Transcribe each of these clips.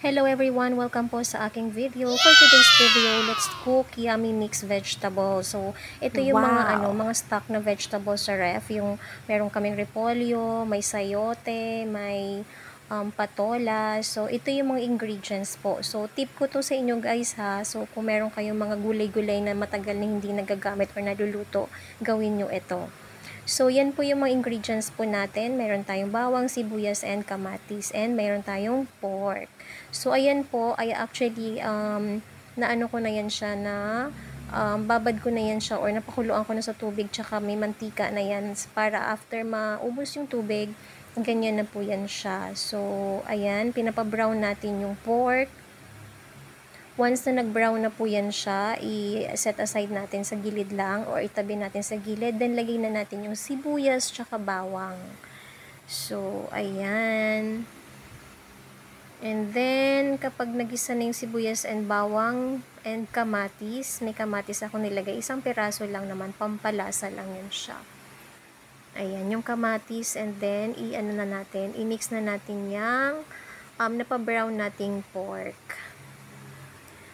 Hello everyone! Welcome po sa aking video. For today's video, let's cook yummy mixed vegetables. So, ito yung mga stock na vegetables sa ref. Yung meron kaming repolyo, may sayote, may patola. So, ito yung mga ingredients po. So, tip ko to sa inyo guys ha. So, kung meron kayong mga gulay-gulay na matagal na hindi nagagamit or naluluto, gawin nyo ito. So, yan po yung mga ingredients po natin. Meron tayong bawang, sibuyas, and kamatis. And meron tayong pork. So, ayan po, ay actually, naano ko na yan siya na, babad ko na yan siya or napakuluan ko na sa tubig tsaka may mantika na yan para after maubos yung tubig, ganyan na po yan siya. So, ayan, pinapabrown natin yung pork. Once na nag-brown na po yan siya, i-set aside natin sa gilid lang or itabi natin sa gilid. Then, lagay na natin yung sibuyas tsaka bawang. So, ayan. And then, kapag nagisa na yung sibuyas and bawang and kamatis, may kamatis ako nilagay. Isang piraso lang naman, pampalasa lang yan siya. Ayan, yung kamatis and then, i-ano na natin, i-mix na natin yung napabrown nating pork.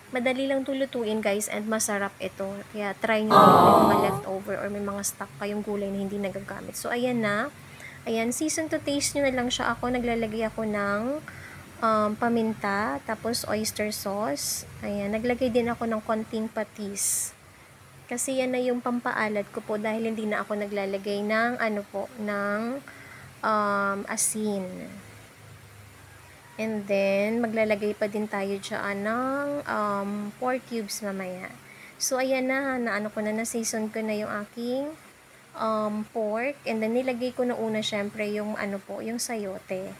Madali lang tulutuin guys and masarap ito. Kaya try nyo yung mga leftover or may mga stock kayong gulay na hindi nagagamit. So, ayan na. Ayan, season to taste nyo na lang siya ako. Naglalagay ako ng paminta, tapos oyster sauce. Ayan, naglagay din ako ng konting patis. Kasi yan na yung pampaalat ko po dahil hindi na ako naglalagay ng ng asin. And then, maglalagay pa din tayo dyan ng pork cubes mamaya. So, ayan na, na-season ko na yung aking pork. And then, nilagay ko na una syempre yung yung sayote.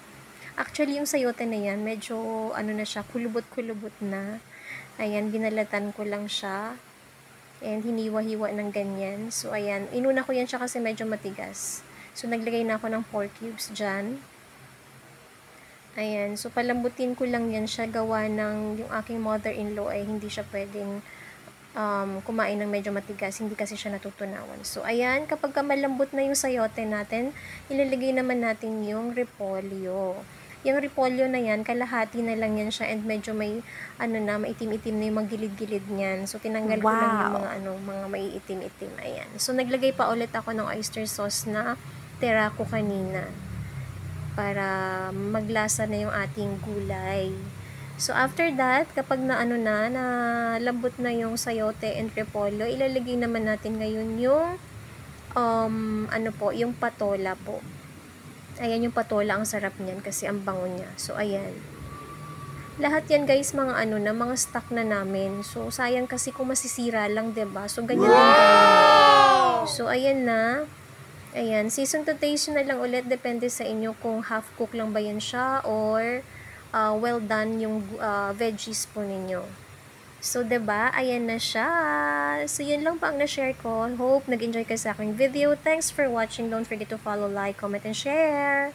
Actually, yung sayote na yan, medyo na siya, kulubot-kulubot na. Ayan, binalatan ko lang siya. And hiniwa-hiwa ng ganyan. So, ayan, inuna ko yan siya kasi medyo matigas. So, naglagay na ako ng pork cubes dyan. Ayan, so palambutin ko lang yan siya, gawa ng yung aking mother-in-law ay hindi siya pwedeng kumain ng medyo matigas, hindi kasi siya natutunawan. So, ayan, kapag malambot na yung sayote natin, ilalagay naman natin yung repolyo. Yung repolyo na yan, kalahati na lang yan siya and medyo may, maitim-itim na yung mga gilid-gilid niyan. So, tinanggal ko lang yung mga maiitim-itim. Ayan. So, naglagay pa ulit ako ng oyster sauce na tira ko kanina para maglasa na yung ating gulay. So, after that, kapag na lambot na yung sayote and repolyo, ilalagay naman natin ngayon yung, yung patola po. Ayan yung patola, ang sarap niyan kasi ang bango niya. So, ayan. Lahat yan guys, mga mga stock na namin. So, sayang kasi kung masisira lang, 'di ba? So, ganyan din gawin. So, ayan na. Ayan, season to taste na lang ulit, depende sa inyo kung half cook lang ba yan siya or well done yung veggies po ninyo. So, diba? Ayan na siya. So, yun lang pa ang na-share ko. Hope nag-enjoy kayo sa aking video. Thanks for watching. Don't forget to follow, like, comment, and share.